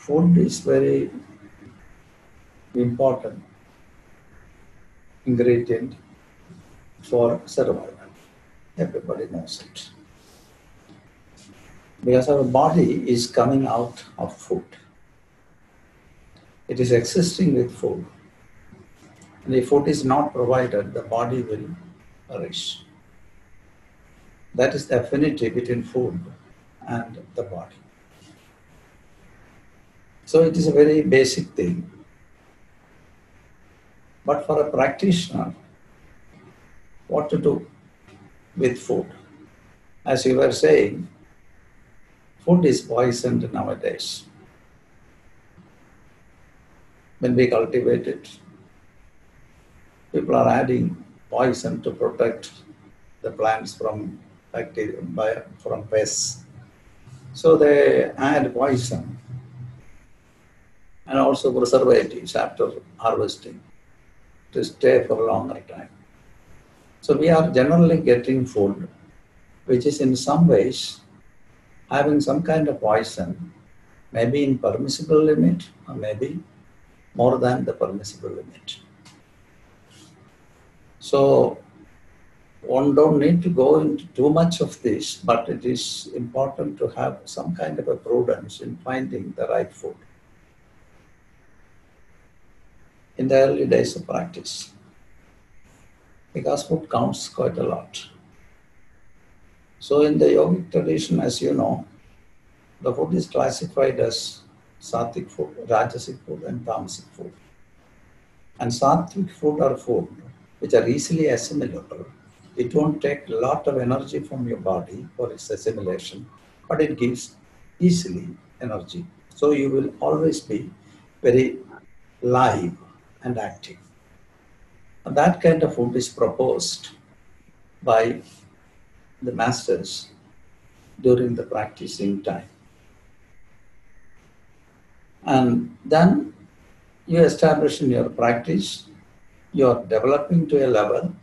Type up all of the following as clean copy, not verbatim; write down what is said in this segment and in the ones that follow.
food is very important ingredient for survival. Everybody knows it. Because our body is coming out of food. It is existing with food. And if food is not provided, the body will perish. That is the affinity between food and the body. So it is a very basic thing. But for a practitioner, what to do with food? As you were saying, food is poisoned nowadays. When we cultivate it, people are adding poison to protect the plants from bacteria, from pests. So they add poison and also preservatives after harvesting to stay for a longer time. So we are generally getting food which is in some ways having some kind of poison, maybe in permissible limit or maybe more than the permissible limit. So one don't need to go into too much of this, but it is important to have some kind of a prudence in finding the right food in the early days of practice, because food counts quite a lot. So in the yogic tradition, as you know, the food is classified as sattvic food, rajasic food, and tamasic food. And sattvic food are food which are easily assimilable. It won't take a lot of energy from your body for its assimilation, but it gives easily energy. So you will always be very live and active. And that kind of food is proposed by the masters during the practicing time. And then you establish in your practice, you are developing to a level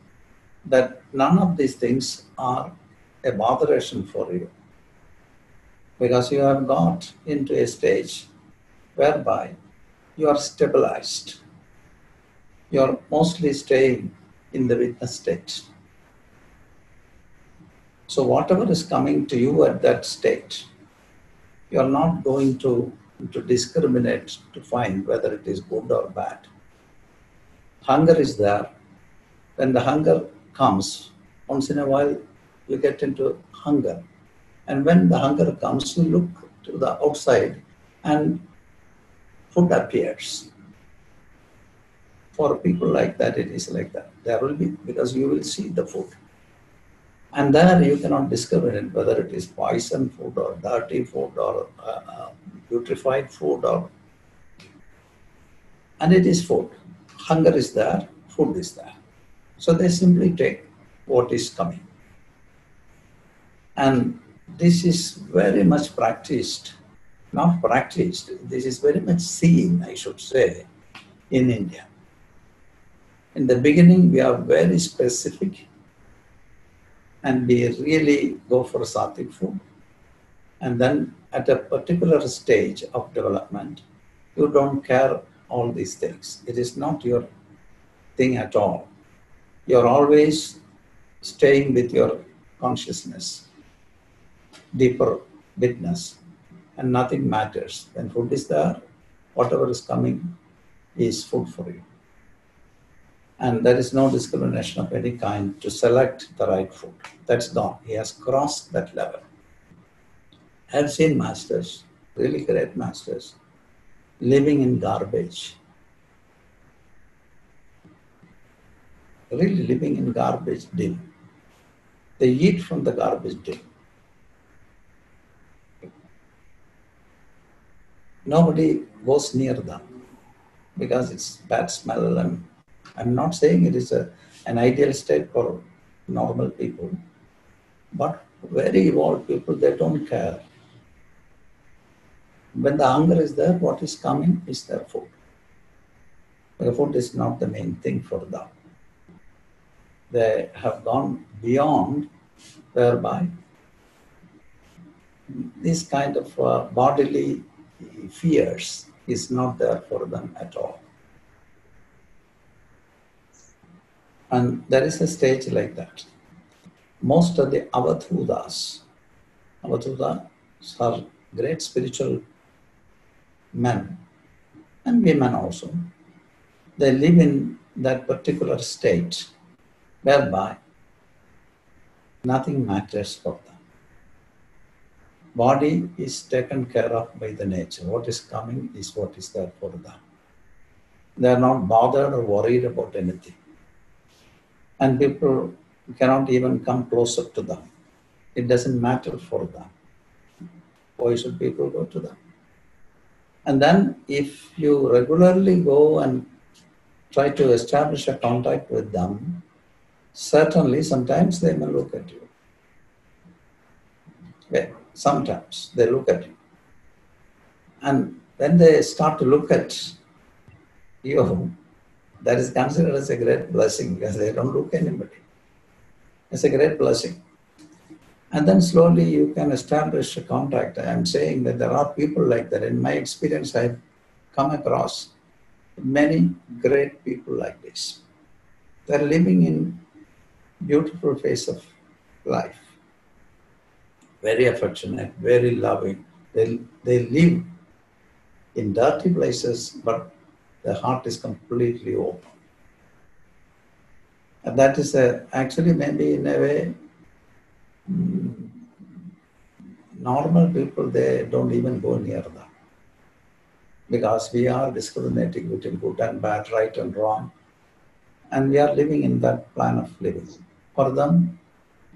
that none of these things are a botheration for you, because you have got into a stage whereby you are stabilized. You are mostly staying in the witness state. So whatever is coming to you at that state, you are not going to discriminate to find whether it is good or bad. Hunger is there. When the hunger comes, once in a while you get into hunger. And when the hunger comes, you look to the outside and food appears. For people like that, it is like that. There will be, because you will see the food. And there you cannot discriminate whether it is poison food or dirty food or putrefied food, and it is food. Hunger is there, food is there. So they simply take what is coming. And this is very much practiced, not practiced, this is very much seen, I should say, in India. In the beginning, we are very specific and we really go for sattvic food. And then at a particular stage of development, you don't care all these things. It is not your thing at all. You're always staying with your consciousness, deeper witness, and nothing matters. When food is there, whatever is coming is food for you. And there is no discrimination of any kind to select the right food. That's gone. He has crossed that level. I have seen masters, really great masters, living in garbage. Really living in garbage bin. They eat from the garbage bin. Nobody goes near them because it's bad smell, and I'm not saying it is an ideal state for normal people, but very evolved people, they don't care. When the hunger is there, what is coming is their food. The food is not the main thing for them. They have gone beyond whereby this kind of bodily fears is not there for them at all. And there is a stage like that. Most of the Avadhutas are great spiritual men and women also. They live in that particular state whereby nothing matters for them. Body is taken care of by the nature. What is coming is what is there for them. They are not bothered or worried about anything. And people cannot even come closer to them. It doesn't matter for them. Why should people go to them? And then if you regularly go and try to establish a contact with them, certainly sometimes they may look at you. Okay. Sometimes they look at you. And when they start to look at you, that is considered as a great blessing because they don't look at anybody. It's a great blessing. And then slowly you can establish a contact. I am saying that there are people like that. In my experience, I've come across many great people like this. They're living in beautiful phase of life. Very affectionate, very loving. They live in dirty places, but the heart is completely open. And that is actually maybe in a way, normal people, they don't even go near them. Because we are discriminating between good and bad, right and wrong. And we are living in that plan of living. For them,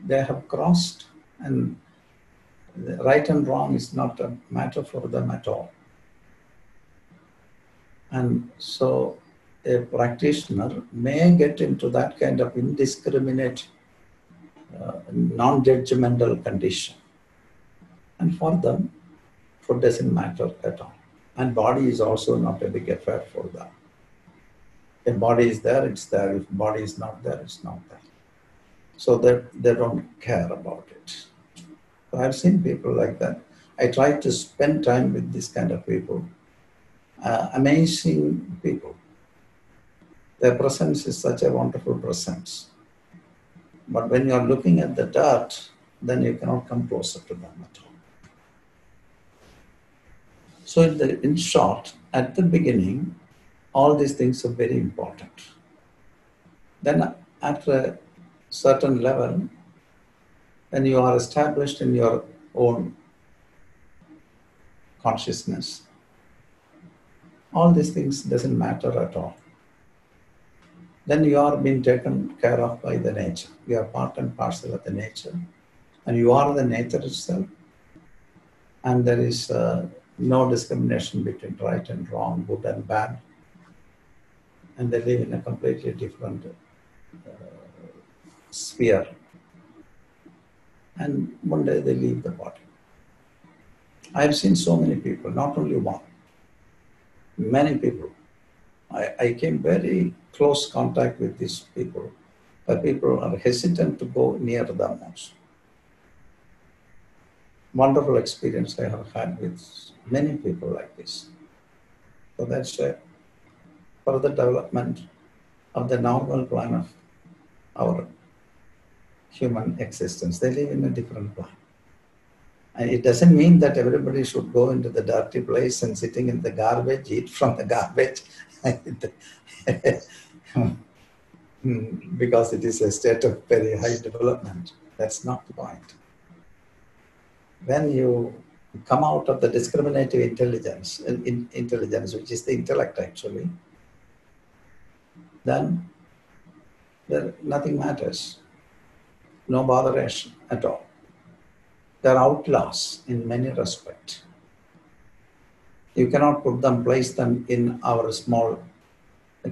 they have crossed, and right and wrong is not a matter for them at all. And so a practitioner may get into that kind of indiscriminate, non-judgmental condition. And for them, food doesn't matter at all. And body is also not a big affair for them. If body is there, it's there. If body is not there, it's not there. So they don't care about it. So I've seen people like that. I try to spend time with this kind of people. Amazing people. Their presence is such a wonderful presence. But when you are looking at the dirt, then you cannot come closer to them at all. So in short, at the beginning, all these things are very important. Then after a certain level, when you are established in your own consciousness, all these things doesn't matter at all. Then you are being taken care of by the nature. You are part and parcel of the nature. And you are the nature itself. And there is no discrimination between right and wrong, good and bad. And they live in a completely different sphere. And one day they leave the body. I have seen so many people, not only one, many people. I came very close contact with these people, but people are hesitant to go near them also. Wonderful experience I have had with many people like this. So that's a further development of the normal plan of our human existence. They live in a different plan. And it doesn't mean that everybody should go into the dirty place and sitting in the garbage, eat from the garbage, because it is a state of very high development. That's not the point. When you come out of the discriminative intelligence, which is the intellect actually, then nothing matters. No botheration at all. They're outlaws in many respects. You cannot place them in our small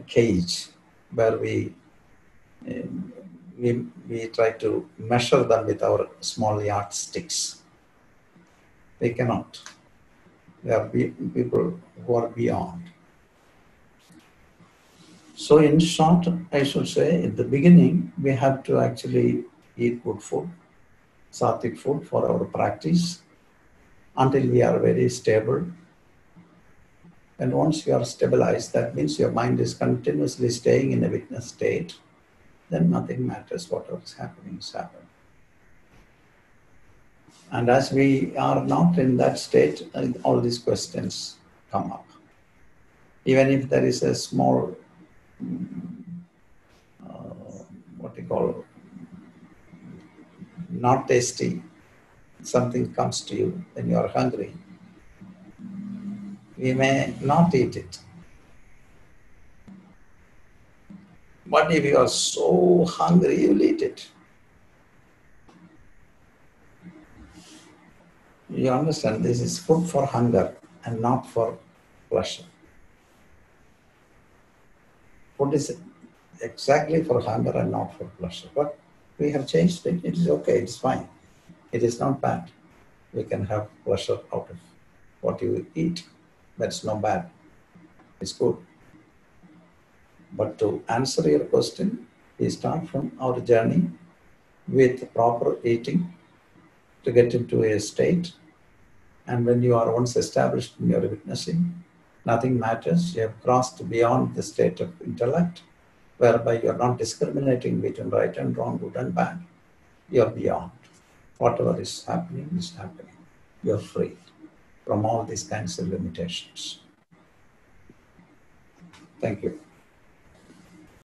cage where we try to measure them with our small yardsticks. They cannot. They are people who are beyond. So in short, I should say, at the beginning, we have to actually eat good food, sattvic food for our practice, until we are very stable And once you are stabilized, that means your mind is continuously staying in a witness state, then nothing matters. Whatever is happening is happening. And as we are not in that state, all these questions come up. Even if there is a small, what you call, not tasty, something comes to you when you are hungry, we may not eat it. But if you are so hungry, you'll eat it. You understand, this is food for hunger and not for pleasure. Food is exactly for hunger and not for pleasure. But we have changed it. It is okay, it's fine. It is not bad. We can have pleasure out of what you eat. That's not bad. It's good. But to answer your question, we start from our journey with proper eating to get into a state. And when you are once established in your witnessing, nothing matters. You have crossed beyond the state of intellect, whereby you are not discriminating between right and wrong, good and bad. You are beyond. Whatever is happening is happening. You are free from all these kinds of limitations. Thank you.